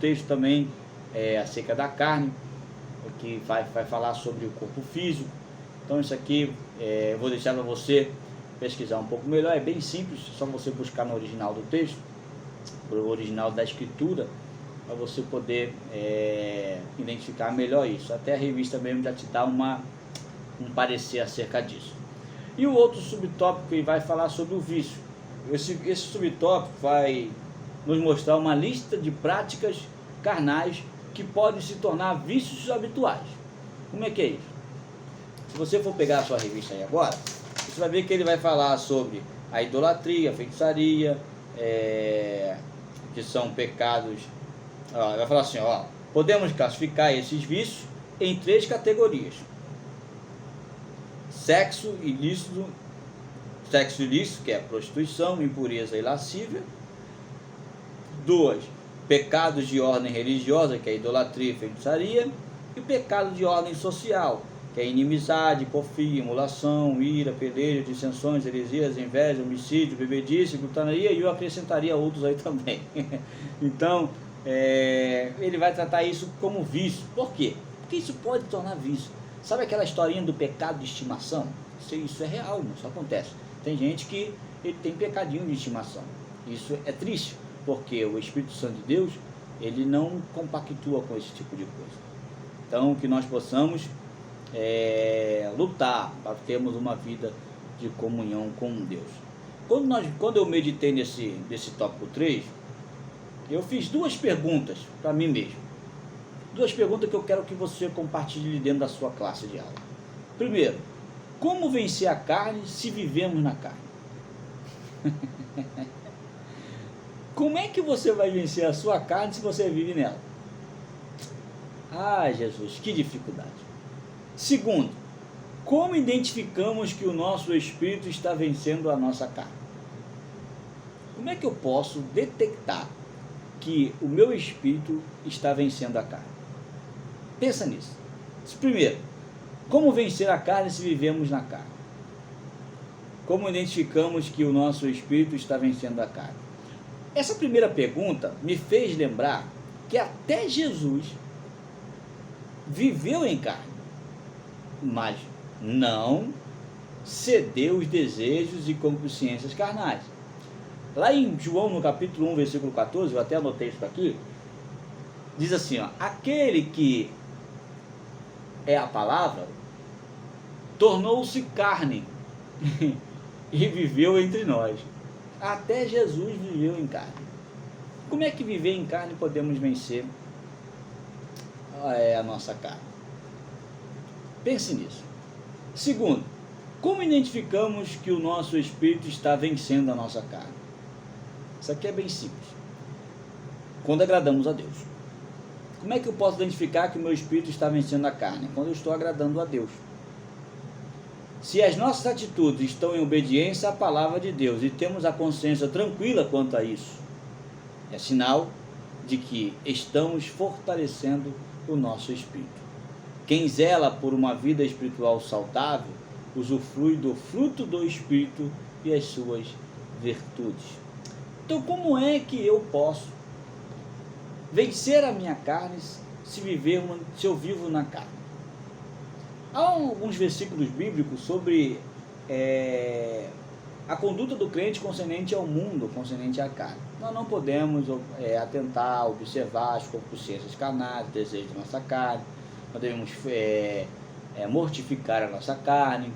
texto também acerca da carne, que vai falar sobre o corpo físico. Então isso aqui eu vou deixar para você pesquisar um pouco melhor. É bem simples, só você buscar no original do texto, no original da escritura, para você poder identificar melhor isso. Até a revista mesmo já te dá um parecer acerca disso. E o outro subtópico que vai falar sobre o vício. Esse subtópico vai nos mostrar uma lista de práticas carnais que podem se tornar vícios habituais. Como é que é isso? Se você for pegar a sua revista aí agora, você vai ver que ele vai falar sobre a idolatria, a feitiçaria, que são pecados. Vai falar assim, podemos classificar esses vícios em 3 categorias: sexo ilícito, que é prostituição, impureza e lascívia. 2, pecados de ordem religiosa, que é idolatria e feitiçaria. E pecado de ordem social, que é inimizade, porfia, emulação, ira, peleja, dissensões, heresias, inveja, homicídio, bebedice, glutonaria, e eu acrescentaria outros aí também. Então, ele vai tratar isso como vício. Por quê? Porque isso pode tornar vício. Sabe aquela historinha do pecado de estimação? Isso é real, isso acontece. Tem gente que ele tem pecadinho de estimação. Isso é triste, porque o Espírito Santo de Deus, ele não compactua com esse tipo de coisa. Então, que nós possamos lutar para termos uma vida de comunhão com Deus. Quando eu meditei nesse tópico 3, eu fiz 2 perguntas para mim mesmo. 2 perguntas que eu quero que você compartilhe dentro da sua classe de aula. Primeiro, como vencer a carne se vivemos na carne? Como é que você vai vencer a sua carne se você vive nela? Ah, Jesus, que dificuldade. Segundo, como identificamos que o nosso espírito está vencendo a nossa carne? Como é que eu posso detectar que o meu espírito está vencendo a carne? Pensa nisso. Primeiro, como vencer a carne se vivemos na carne? Como identificamos que o nosso espírito está vencendo a carne? Essa primeira pergunta me fez lembrar que até Jesus viveu em carne, mas não cedeu os desejos e concupiscências carnais. Lá em João, no capítulo 1, versículo 14, eu até anotei isso aqui, diz assim, aquele que é a palavra, tornou-se carne e viveu entre nós. Até Jesus viveu em carne. Como é que viver em carne podemos vencer a nossa carne? Pense nisso. Segundo, como identificamos que o nosso espírito está vencendo a nossa carne? Isso aqui é bem simples. Quando agradamos a Deus. Como é que eu posso identificar que o meu espírito está vencendo a carne? Quando eu estou agradando a Deus. Se as nossas atitudes estão em obediência à palavra de Deus e temos a consciência tranquila quanto a isso, é sinal de que estamos fortalecendo o nosso espírito. Quem zela por uma vida espiritual saudável, usufrui do fruto do Espírito e as suas virtudes. Então, como é que eu posso vencer a minha carne se eu vivo na carne? Há alguns versículos bíblicos sobre a conduta do crente concernente ao mundo, concernente à carne. Nós não podemos atentar, observar as concupiscências carnais, desejos da nossa carne. Nós devemos mortificar a nossa carne.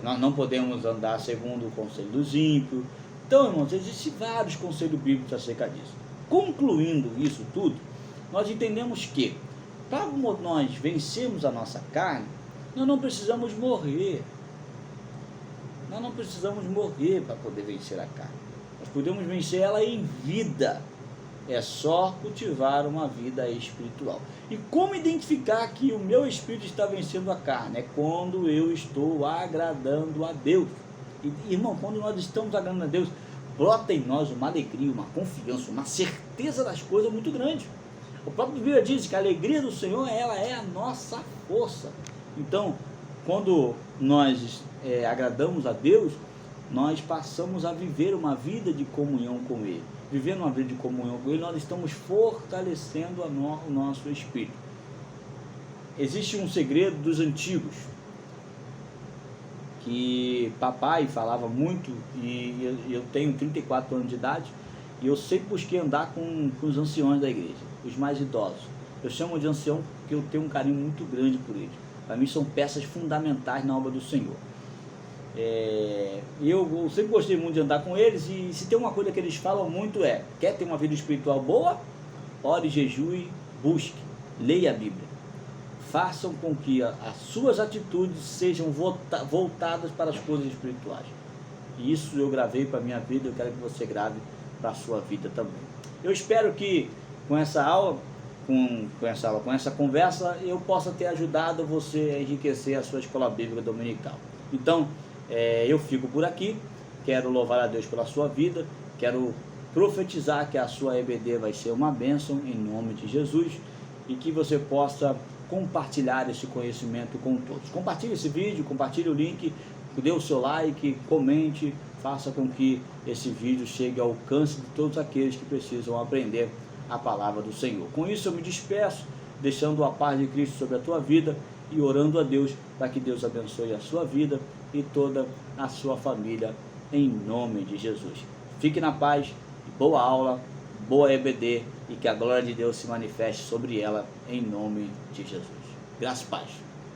Nós não podemos andar segundo o conselho dos ímpios. Então, irmãos, existem vários conselhos bíblicos acerca disso. Concluindo isso tudo, nós entendemos que para nós vencermos a nossa carne, nós não precisamos morrer. Nós não precisamos morrer para poder vencer a carne. Nós podemos vencer ela em vida. É só cultivar uma vida espiritual. E como identificar que o meu espírito está vencendo a carne? É quando eu estou agradando a Deus. E, irmão, quando nós estamos agradando a Deus, brota em nós uma alegria, uma confiança, uma certeza das coisas muito grande. O próprio Bíblia diz que a alegria do Senhor, ela é a nossa força. Então, quando nós agradamos a Deus, nós passamos a viver uma vida de comunhão com Ele. Vivendo uma vida de comunhão com Ele, nós estamos fortalecendo o nosso espírito. Existe um segredo dos antigos, que papai falava muito, e eu tenho 34 anos de idade, e eu sempre busquei andar com os anciões da igreja, os mais idosos. Eu chamo de ancião porque eu tenho um carinho muito grande por eles. Para mim são peças fundamentais na obra do Senhor. Eu sempre gostei muito de andar com eles, e se tem uma coisa que eles falam muito quer ter uma vida espiritual boa? Ore, jejue, busque, leia a Bíblia. Façam com que as suas atitudes sejam voltadas para as coisas espirituais. E isso eu gravei para a minha vida, eu quero que você grave para a sua vida também. Eu espero que com essa aula, com essa conversa, eu possa ter ajudado você a enriquecer a sua escola bíblica dominical. Então, eu fico por aqui, quero louvar a Deus pela sua vida, quero profetizar que a sua EBD vai ser uma bênção em nome de Jesus, e que você possa compartilhar esse conhecimento com todos. Compartilhe esse vídeo, compartilhe o link, dê o seu like, comente, faça com que esse vídeo chegue ao alcance de todos aqueles que precisam aprender a palavra do Senhor. Com isso eu me despeço, deixando a paz de Cristo sobre a tua vida e orando a Deus para que Deus abençoe a sua vida e toda a sua família, em nome de Jesus. Fique na paz, boa aula, boa EBD, e que a glória de Deus se manifeste sobre ela, em nome de Jesus. Graças e paz.